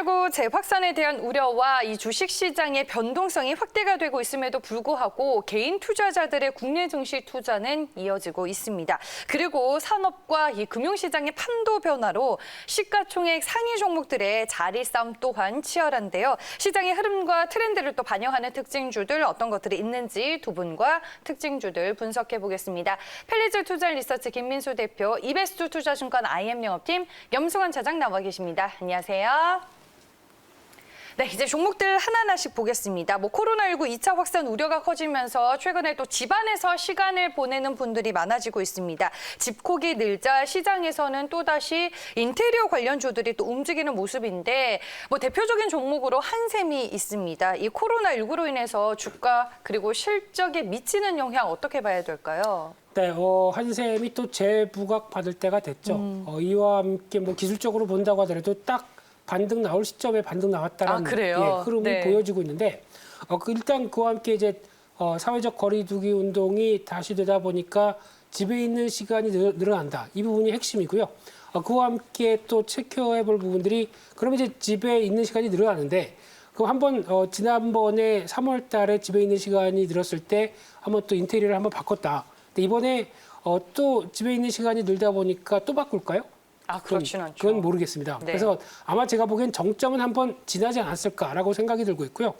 코로나19 재확산에 대한 우려와 이 주식시장의 변동성이 확대가 되고 있음에도 불구하고 개인 투자자들의 국내 증시 투자는 이어지고 있습니다. 그리고 산업과 이 금융시장의 판도 변화로 시가총액 상위 종목들의 자리 싸움 또한 치열한데요. 시장의 흐름과 트렌드를 또 반영하는 특징주들 어떤 것들이 있는지 두 분과 특징주들 분석해 보겠습니다. 펠리즈 투자 리서치 김민수 대표, 이베스트 투자증권 IM 영업팀 염승환 차장 나와 계십니다. 안녕하세요. 네, 이제 종목들 하나하나씩 보겠습니다. 코로나19 2차 확산 우려가 커지면서 최근에 또 집안에서 시간을 보내는 분들이 많아지고 있습니다. 집콕이 늘자 시장에서는 또다시 인테리어 관련주들이 또 움직이는 모습인데 대표적인 종목으로 한샘이 있습니다. 이 코로나19로 인해서 주가 그리고 실적에 미치는 영향 어떻게 봐야 될까요? 네, 한샘이 또 재부각 받을 때가 됐죠. 이와 함께 기술적으로 본다고 하더라도 딱 반등 나올 시점에 반등 나왔다는 흐름이 네. 보여지고 있는데 일단 그와 함께 이제 사회적 거리두기 운동이 다시 되다 보니까 집에 있는 시간이 늘어난다. 이 부분이 핵심이고요. 그와 함께 또 체크해 볼 부분들이 그러면 이제 집에 있는 시간이 늘어나는데 그럼 한번 지난번에 3월 달에 집에 있는 시간이 늘었을 때 한번 또 인테리어를 한번 바꿨다. 근데 이번에 또 집에 있는 시간이 늘다 보니까 또 바꿀까요? 그렇진 않죠. 그건 모르겠습니다. 네. 그래서 아마 제가 보기엔 정점은 한번 지나지 않았을까라고 생각이 들고 있고요.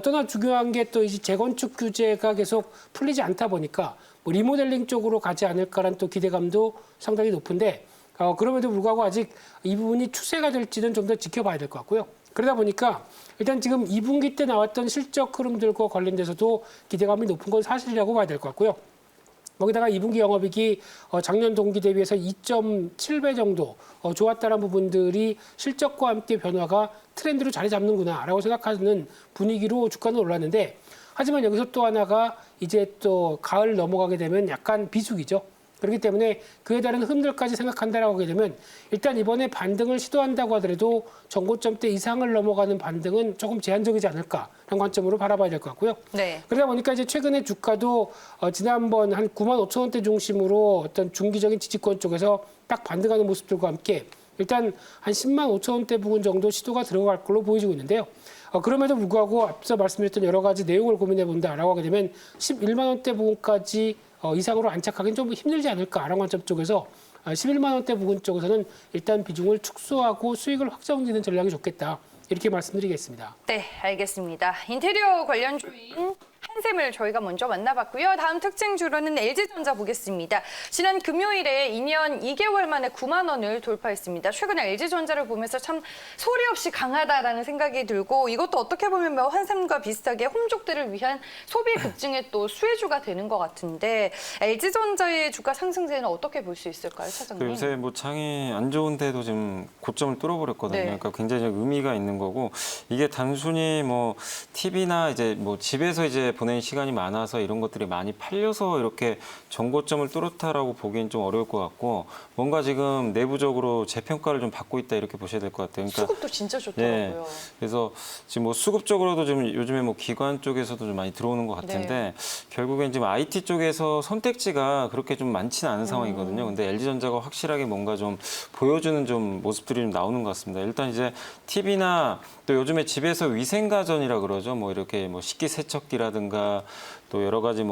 또 하나 중요한 게 또 이제 재건축 규제가 계속 풀리지 않다 보니까 리모델링 쪽으로 가지 않을까라는 또 기대감도 상당히 높은데 그럼에도 불구하고 아직 이 부분이 추세가 될지는 좀 더 지켜봐야 될 것 같고요. 그러다 보니까 일단 지금 2분기 때 나왔던 실적 흐름들과 관련돼서도 기대감이 높은 건 사실이라고 봐야 될 것 같고요. 거기다가 2분기 영업이익이 작년 동기 대비해서 2.7배 정도 좋았다는 부분들이 실적과 함께 변화가 트렌드로 자리 잡는구나라고 생각하는 분위기로 주가는 올랐는데 하지만 여기서 또 하나가 이제 또 가을 넘어가게 되면 약간 비수기죠. 그렇기 때문에 그에 따른 흐름들까지 생각한다라고 하게 되면 일단 이번에 반등을 시도한다고 하더라도 전고점대 이상을 넘어가는 반등은 조금 제한적이지 않을까라는 관점으로 바라봐야 될 것 같고요. 네. 그러다 보니까 이제 최근에 주가도 지난번 한 9만 5천 원대 중심으로 어떤 중기적인 지지권 쪽에서 딱 반등하는 모습들과 함께 일단 한 10만 5천 원대 부분 정도 시도가 들어갈 걸로 보여지고 있는데요. 그럼에도 불구하고 앞서 말씀드렸던 여러 가지 내용을 고민해 본다라고 하게 되면 11만 원대 부분까지 이상으로 안착하기는 좀 힘들지 않을까라는 관점 쪽에서 11만 원대 부분 쪽에서는 일단 비중을 축소하고 수익을 확정짓는 전략이 좋겠다. 이렇게 말씀드리겠습니다. 네, 알겠습니다. 인테리어 관련주인 한샘을 저희가 먼저 만나봤고요. 다음 특징주로는 LG전자 보겠습니다. 지난 금요일에 2년 2개월 만에 9만 원을 돌파했습니다. 최근에 LG전자를 보면서 참 소리 없이 강하다라는 생각이 들고 이것도 어떻게 보면 한샘과 비슷하게 홈족들을 위한 소비 급증의 또 수혜주가 되는 것 같은데 LG전자의 주가 상승세는 어떻게 볼 수 있을까요, 차장님? 요새 장이 안 좋은데도 지금 고점을 뚫어버렸거든요. 네. 그러니까 굉장히 의미가 있는 거고 이게 단순히 TV나 이제 집에서 이제 보낸 시간이 많아서 이런 것들이 많이 팔려서 이렇게 전고점을 뚫었다라고 보기엔 좀 어려울 것 같고 뭔가 지금 내부적으로 재평가를 좀 받고 있다 이렇게 보셔야 될 것 같아요. 그러니까 수급도 진짜 좋더라고요. 네. 그래서 지금 수급적으로도 좀 요즘에 기관 쪽에서도 좀 많이 들어오는 것 같은데 네. 결국엔 지금 IT 쪽에서 선택지가 그렇게 좀 많지는 않은 상황이거든요. 근데 LG전자가 확실하게 뭔가 좀 보여주는 좀 모습들이 좀 나오는 것 같습니다. 일단 이제 TV나 또 요즘에 집에서 위생가전이라 그러죠. 이렇게 식기세척기라든가 또 여러 가지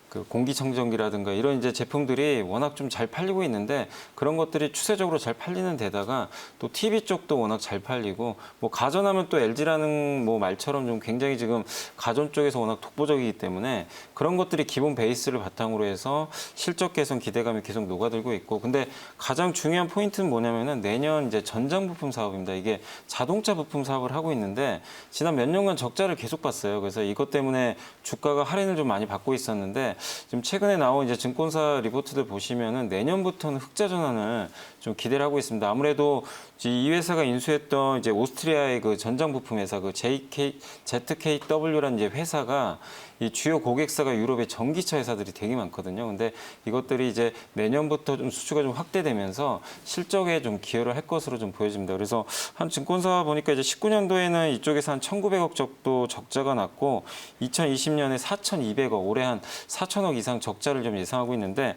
그 공기청정기라든가 이런 이제 제품들이 워낙 좀 잘 팔리고 있는데 그런 것들이 추세적으로 잘 팔리는 데다가 또 TV 쪽도 워낙 잘 팔리고 가전하면 또 LG라는 말처럼 좀 굉장히 지금 가전 쪽에서 워낙 독보적이기 때문에 그런 것들이 기본 베이스를 바탕으로 해서 실적 개선 기대감이 계속 녹아들고 있고 근데 가장 중요한 포인트는 뭐냐면은 내년 이제 전장 부품 사업입니다. 이게 자동차 부품 사업을 하고 있는데 지난 몇 년간 적자를 계속 봤어요. 그래서 이것 때문에 주가가 할인을 좀 많이 받고 있었는데 지금 최근에 나온 이제 증권사 리포트들 보시면은 내년부터는 흑자 전환을 좀 기대를 하고 있습니다. 아무래도 이 회사가 인수했던 이제 오스트리아의 그 전장 부품 회사 그 ZKW라는 이제 회사가 이 주요 고객사가 유럽의 전기차 회사들이 되게 많거든요. 근데 이것들이 이제 내년부터 좀 수주가 좀 확대되면서 실적에 좀 기여를 할 것으로 좀 보여집니다. 그래서 한 증권사 보니까 이제 19년도에는 이쪽에서 한 1,900억 정도 적자가 났고 2020년에 4,200억, 올해 한 4,000억 이상 적자를 좀 예상하고 있는데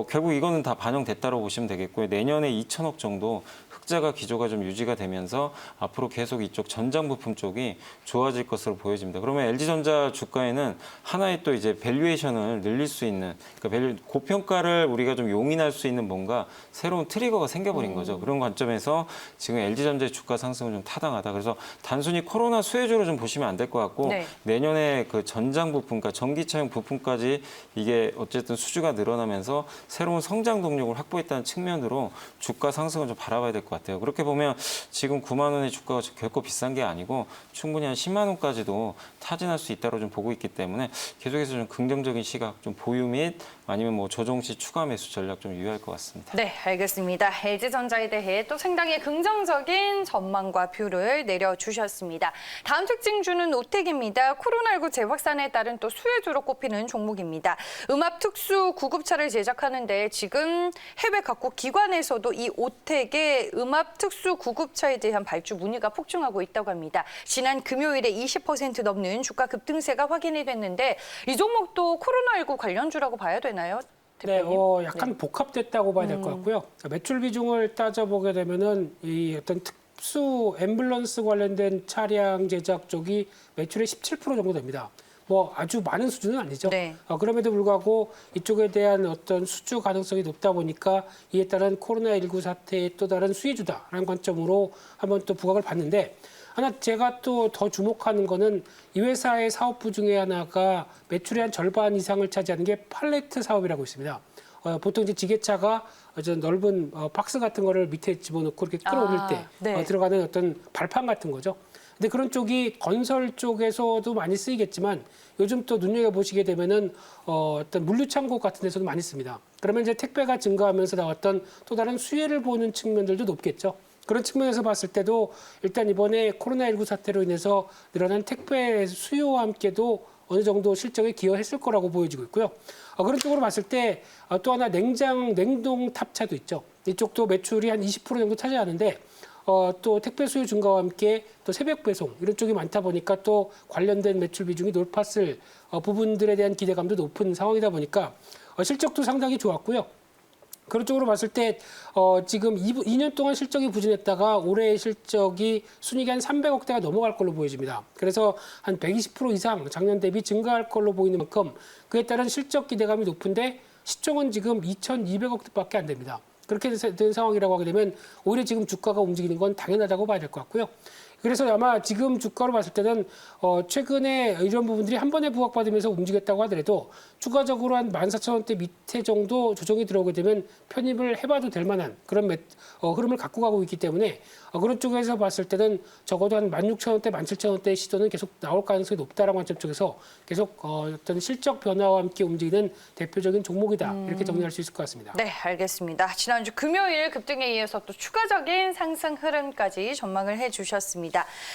결국 이거는 다 반영됐다고 보시면 되겠고요. 내년에 2,000억 정도 흑자가 기조가 좀 유지가 되면서 앞으로 계속 이쪽 전장 부품 쪽이 좋아질 것으로 보여집니다. 그러면 LG전자 주가에는 하나의 또 이제 밸류에이션을 늘릴 수 있는, 그러니까 고평가를 우리가 좀 용인할 수 있는 뭔가 새로운 트리거가 생겨버린 거죠. 그런 관점에서 지금 LG전자의 주가 상승은 좀 타당하다. 그래서 단순히 코로나 수혜주로 좀 보시면 안 될 것 같고 네. 내년에 그 전장 부품, 그러니까 전기차용 부품까지 이게 어쨌든 수주가 늘어나면서 새로운 성장 동력을 확보했다는 측면으로 주가 상승을 좀 바라봐야 될 것 같아요. 그렇게 보면 지금 9만 원의 주가가 결코 비싼 게 아니고 충분히 한 10만 원까지도 타진할 수 있다고 좀 보고 있기 때문에 계속해서 좀 긍정적인 시각, 좀 보유 및 아니면 뭐 조정 시 추가 매수 전략 좀 유효할 것 같습니다. 네, 알겠습니다. LG전자에 대해 또 상당히 긍정적인 전망과 뷰를 내려주셨습니다. 다음 특징주는 오텍입니다. 코로나19 재확산에 따른 또 수혜주로 꼽히는 종목입니다. 음압 특수 구급차를 제작하는데 지금 해외 각국 기관에서도 이 오텍의 음압 특수 구급차에 대한 발주 문의가 폭증하고 있다고 합니다. 지난 금요일에 20% 넘는 주가 급등세가 확인이 됐는데 이 종목도 코로나19 관련주라고 봐야 되나요? 네, 대표님? 약간 복합됐다고 봐야 될 것 같고요. 매출 비중을 따져보게 되면은 이 어떤 특수 앰뷸런스 관련된 차량 제작 쪽이 매출의 17% 정도 됩니다. 뭐 아주 많은 수준은 아니죠. 네. 그럼에도 불구하고 이쪽에 대한 어떤 수주 가능성이 높다 보니까 이에 따른 코로나19 사태의 또 다른 수혜주다라는 관점으로 한번 또 부각을 봤는데, 하나 제가 또 더 주목하는 거는 이 회사의 사업부 중에 하나가 매출의 한 절반 이상을 차지하는 게 팔레트 사업이라고 있습니다. 보통 이제 지게차가 어떤 넓은 박스 같은 거를 밑에 집어넣고 이렇게 끌어올릴 때 네. 들어가는 어떤 발판 같은 거죠. 근데 그런 쪽이 건설 쪽에서도 많이 쓰이겠지만 요즘 또 눈여겨보시게 되면은 어떤 물류창고 같은 데서도 많이 씁니다. 그러면 이제 택배가 증가하면서 나왔던 또 다른 수혜를 보는 측면들도 높겠죠. 그런 측면에서 봤을 때도 일단 이번에 코로나19 사태로 인해서 늘어난 택배 수요와 함께도 어느 정도 실적에 기여했을 거라고 보여지고 있고요. 그런 쪽으로 봤을 때 또 하나 냉동 탑차도 있죠. 이쪽도 매출이 한 20% 정도 차지하는데 또 택배 수요 증가와 함께 또 새벽 배송 이런 쪽이 많다 보니까 또 관련된 매출 비중이 높았을 부분들에 대한 기대감도 높은 상황이다 보니까 실적도 상당히 좋았고요. 그런 쪽으로 봤을 때 지금 2년 동안 실적이 부진했다가 올해의 실적이 순이익이 한 300억대가 넘어갈 걸로 보여집니다. 그래서 한 120% 이상 작년 대비 증가할 걸로 보이는 만큼 그에 따른 실적 기대감이 높은데 시총은 지금 2,200억대밖에 안 됩니다. 그렇게 된 상황이라고 하게 되면 오히려 지금 주가가 움직이는 건 당연하다고 봐야 될 것 같고요. 그래서 아마 지금 주가로 봤을 때는 최근에 이런 부분들이 한 번에 부각받으면서 움직였다고 하더라도 추가적으로 한 14,000원대 밑에 정도 조정이 들어오게 되면 편입을 해봐도 될 만한 그런 흐름을 갖고 가고 있기 때문에 그런 쪽에서 봤을 때는 적어도 한 16,000원대, 17,000원대 시도는 계속 나올 가능성이 높다라는 관점 쪽에서 계속 어떤 실적 변화와 함께 움직이는 대표적인 종목이다. 이렇게 정리할 수 있을 것 같습니다. 네, 알겠습니다. 지난주 금요일 급등에 이어서 또 추가적인 상승 흐름까지 전망을 해주셨습니다.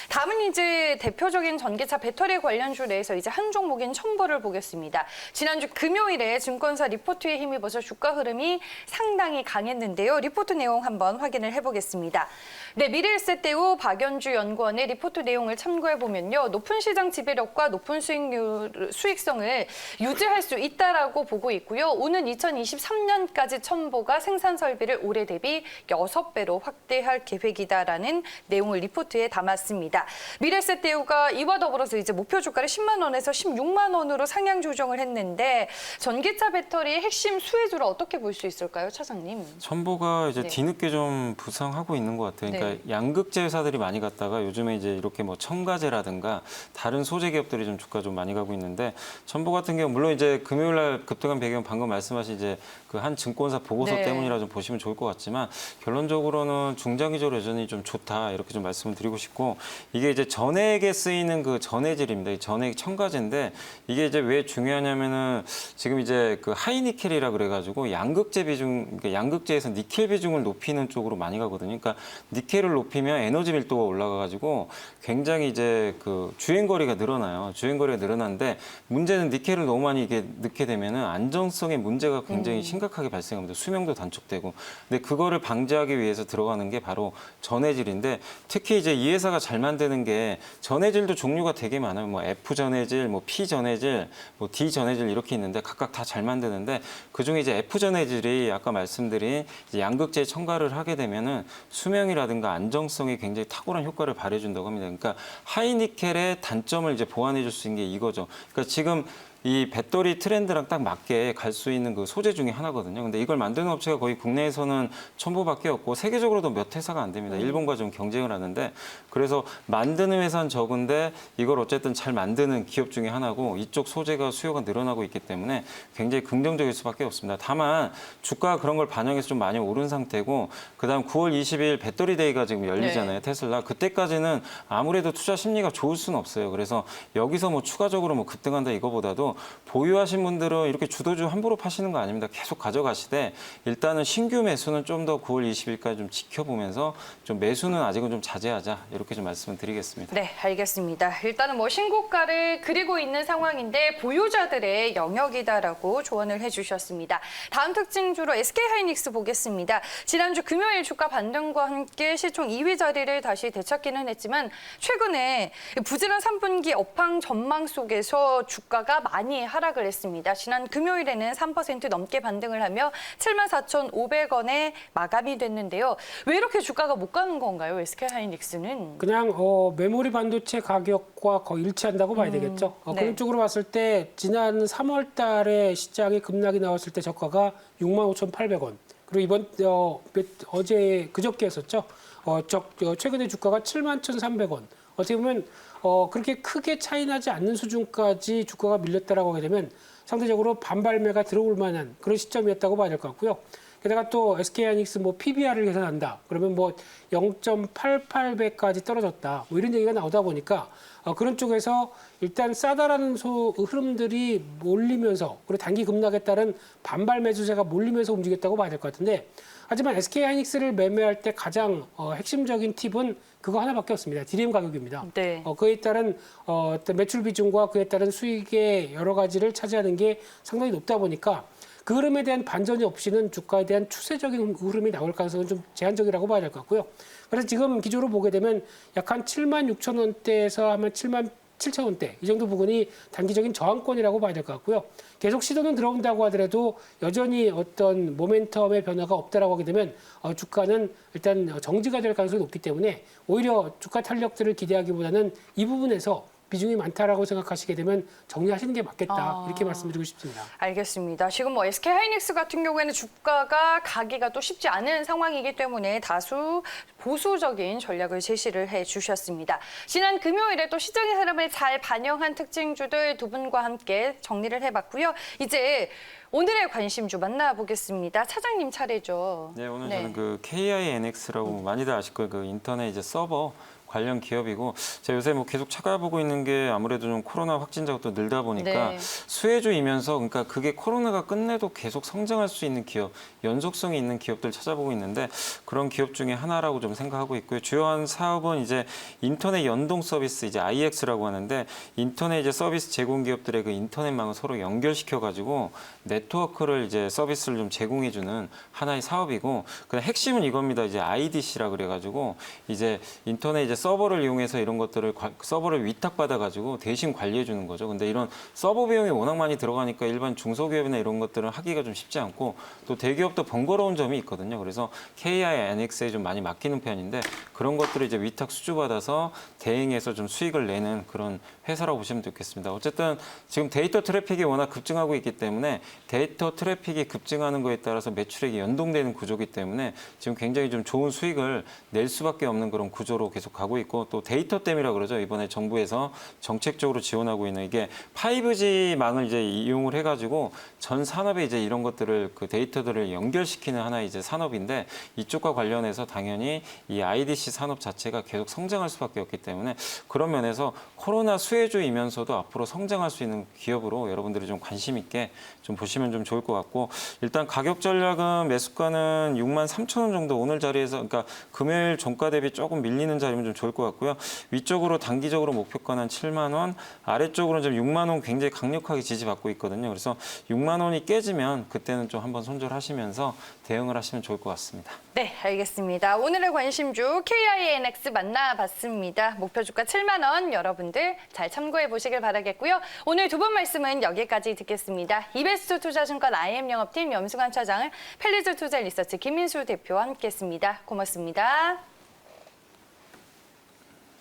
다음은 이제 대표적인 전기차 배터리 관련주 내에서 이제 한 종목인 첨보를 보겠습니다. 지난주 금요일에 증권사 리포트에 힘입어서 주가 흐름이 상당히 강했는데요. 리포트 내용 한번 확인을 해보겠습니다. 네, 미래에셋대우 박연주 연구원의 리포트 내용을 참고해 보면요, 높은 시장 지배력과 높은 수익성을 유지할 수 있다라고 보고 있고요. 오는 2023년까지 첨보가 생산 설비를 올해 대비 6배로 확대할 계획이다라는 내용을 리포트에 담았습니다. 미래에셋대우가 이와 더불어서 이제 목표 주가를 10만 원에서 16만 원으로 상향 조정을 했는데 전기차 배터리의 핵심 수혜주를 어떻게 볼 수 있을까요, 차장님? 첨보가 이제 네. 뒤늦게 좀 부상하고 있는 것 같아요. 그러니까 양극재 회사들이 많이 갔다가 요즘에 이제 이렇게 뭐 첨가제라든가 다른 소재 기업들이 좀 주가 좀 많이 가고 있는데, 첨보 같은 경우 물론 이제 금요일 날 급등한 배경 방금 말씀하신 이제 그 한 증권사 보고서 네. 때문이라 좀 보시면 좋을 것 같지만, 결론적으로는 중장기적으로 여전히 좀 좋다 이렇게 좀 말씀을 드리고 싶고, 이게 이제 전액에 쓰이는 그 전해질입니다. 이 전액 첨가제인데 이게 이제 왜 중요하냐면은 지금 이제 그 하이니켈이라 그래가지고 양극재 비중, 그러니까 양극재에서 니켈 비중을 높이는 쪽으로 많이 가거든요. 그러니까 니켈을 높이면 에너지 밀도가 올라가가지고 굉장히 이제 그 주행거리가 늘어나요. 주행거리가 늘어나는데 문제는 니켈을 너무 많이 이게 넣게 되면은 안정성에 문제가 굉장히 심각하게 발생합니다. 수명도 단축되고. 근데 그거를 방지하기 위해서 들어가는 게 바로 전해질인데, 특히 이제 이 회사가 잘 만드는 게 전해질도 종류가 되게 많아요. 뭐 F 전해질, 뭐 P 전해질, 뭐 D 전해질 이렇게 있는데 각각 다 잘 만드는데 그중에 이제 F 전해질이 아까 말씀드린 이제 양극재에 첨가를 하게 되면은 수명이라든가 안정성이 굉장히 탁월한 효과를 발휘해준다고 합니다. 그러니까 하이니켈의 단점을 이제 보완해줄 수 있는 게 이거죠. 그러니까 지금 이 배터리 트렌드랑 딱 맞게 갈 수 있는 그 소재 중에 하나거든요. 근데 이걸 만드는 업체가 거의 국내에서는 첨부밖에 없고 세계적으로도 몇 회사가 안 됩니다. 일본과 좀 경쟁을 하는데 그래서 만드는 회사는 적은데 이걸 어쨌든 잘 만드는 기업 중에 하나고 이쪽 소재가 수요가 늘어나고 있기 때문에 굉장히 긍정적일 수밖에 없습니다. 다만 주가가 그런 걸 반영해서 좀 많이 오른 상태고 그다음 9월 20일 배터리 데이가 지금 열리잖아요. 테슬라. 그때까지는 아무래도 투자 심리가 좋을 수는 없어요. 그래서 여기서 뭐 추가적으로 뭐 급등한다 이거보다도 보유하신 분들은 이렇게 주도주 함부로 파시는 거 아닙니다. 계속 가져가시되 일단은 신규 매수는 좀 더 9월 20일까지 좀 지켜보면서 좀 매수는 아직은 좀 자제하자 이렇게 좀 말씀을 드리겠습니다. 네, 알겠습니다. 일단은 뭐 신고가를 그리고 있는 상황인데 보유자들의 영역이다라고 조언을 해주셨습니다. 다음 특징주로 SK하이닉스 보겠습니다. 지난주 금요일 주가 반등과 함께 시총 2위 자리를 다시 되찾기는 했지만 최근에 부진한 3분기 업황 전망 속에서 주가가 많이 하락을 했습니다. 지난 금요일에는 3% 넘게 반등을 하며 74,500원에 마감이 됐는데요. 왜 이렇게 주가가 못 가는 건가요? SK하이닉스는? 그냥 메모리 반도체 가격과 거의 일치한다고 봐야 되겠죠. 네. 그런 쪽으로 봤을 때 지난 3월 달에 시장에 급락이 나왔을 때 저가가 65,800원. 그리고 어제 그저께였었죠. 최근에 주가가 71,300원. 어떻게 보면 그렇게 크게 차이 나지 않는 수준까지 주가가 밀렸다라고 하게 되면 상대적으로 반발매가 들어올 만한 그런 시점이었다고 봐야 될 것 같고요. 게다가 또 SK하이닉스 뭐 PBR을 계산한다. 그러면 뭐 0.88배까지 떨어졌다. 뭐 이런 얘기가 나오다 보니까 그런 쪽에서 일단 싸다라는 흐름들이 몰리면서 그리고 단기 급락에 따른 반발 매수세가 몰리면서 움직였다고 봐야 될 것 같은데 하지만 SK하이닉스를 매매할 때 가장 핵심적인 팁은 그거 하나밖에 없습니다. DRAM 가격입니다. 네. 그에 따른 어떤 매출 비중과 그에 따른 수익의 여러 가지를 차지하는 게 상당히 높다 보니까 그 흐름에 대한 반전이 없이는 주가에 대한 추세적인 흐름이 나올 가능성은 좀 제한적이라고 봐야 될 것 같고요. 그래서 지금 기조로 보게 되면 약 한 76,000원대에서 하면 77,000원대 이 정도 부분이 단기적인 저항권이라고 봐야 될 것 같고요. 계속 시도는 들어온다고 하더라도 여전히 어떤 모멘텀의 변화가 없다라고 하게 되면 주가는 일단 정지가 될 가능성이 높기 때문에 오히려 주가 탄력들을 기대하기보다는 이 부분에서 비중이 많다라고 생각하시게 되면 정리하시는 게 맞겠다 이렇게 말씀드리고 싶습니다. 알겠습니다. 지금 뭐 SK하이닉스 같은 경우에는 주가가 가기가 또 쉽지 않은 상황이기 때문에 다수 보수적인 전략을 제시를 해주셨습니다. 지난 금요일에 또 시장의 흐름을 잘 반영한 특징주들 두 분과 함께 정리를 해봤고요. 이제 오늘의 관심주 만나보겠습니다. 차장님 차례죠. 네, 오늘 저는 그 KINX라고 많이들 아실 거예요. 그 인터넷 이제 서버 관련 기업이고 제가 요새 뭐 계속 찾아보고 있는 게 아무래도 좀 코로나 확진자가 또 늘다 보니까 네. 수혜주이면서 그러니까 그게 코로나가 끝내도 계속 성장할 수 있는 기업, 연속성이 있는 기업들 찾아보고 있는데 그런 기업 중에 하나라고 좀 생각하고 있고요. 주요한 사업은 이제 인터넷 연동 서비스 이제 IX라고 하는데 인터넷 이제 서비스 제공 기업들의 그 인터넷망을 서로 연결시켜 가지고 네트워크를 이제 서비스를 좀 제공해 주는 하나의 사업이고 그 핵심은 이겁니다. 이제 IDC라 그래 가지고 이제 인터넷 이제 서버를 이용해서 이런 것들을 서버를 위탁받아 가지고 대신 관리해 주는 거죠. 근데 이런 서버 비용이 워낙 많이 들어가니까 일반 중소기업이나 이런 것들은 하기가 좀 쉽지 않고 또 대기업도 번거로운 점이 있거든요. 그래서 KINX에 좀 많이 맡기는 편인데 그런 것들을 이제 위탁 수주받아서 대행해서 좀 수익을 내는 그런 회사라고 보시면 좋겠습니다. 어쨌든 지금 데이터 트래픽이 워낙 급증하고 있기 때문에 데이터 트래픽이 급증하는 거에 따라서 매출액이 연동되는 구조이기 때문에 지금 굉장히 좀 좋은 수익을 낼 수밖에 없는 그런 구조로 계속 가고 있고 또 데이터댐이라 그러죠. 이번에 정부에서 정책적으로 지원하고 있는 이게 5G 망을 이제 이용을 해가지고 전 산업에 이제 이런 것들을 그 데이터들을 연결시키는 하나의 이제 산업인데 이쪽과 관련해서 당연히 이 IDC 산업 자체가 계속 성장할 수밖에 없기 때문에 그런 면에서 코로나 수혜주이면서도 앞으로 성장할 수 있는 기업으로 여러분들이 좀 관심 있게 좀 보시면 좀 좋을 것 같고 일단 가격 전략은 매수가는 63,000원 정도 오늘 자리에서 그러니까 금요일 종가 대비 조금 밀리는 자리면 좀 좋을 것 같고요. 위쪽으로 단기적으로 목표가는 7만 원, 아래쪽으로는 지금 6만 원 굉장히 강력하게 지지받고 있거든요. 그래서 6만 원이 깨지면 그때는 좀 한번 손절하시면서 대응을 하시면 좋을 것 같습니다. 네, 알겠습니다. 오늘의 관심주 KINX 만나봤습니다. 목표 주가 7만 원 여러분들 잘 참고해 보시길 바라겠고요. 오늘 두 분 말씀은 여기까지 듣겠습니다. 이베스트 투자증권 IM 영업팀 염승환 차장을 펠리즈 투자 리서치 김민수 대표와 함께했습니다. 고맙습니다.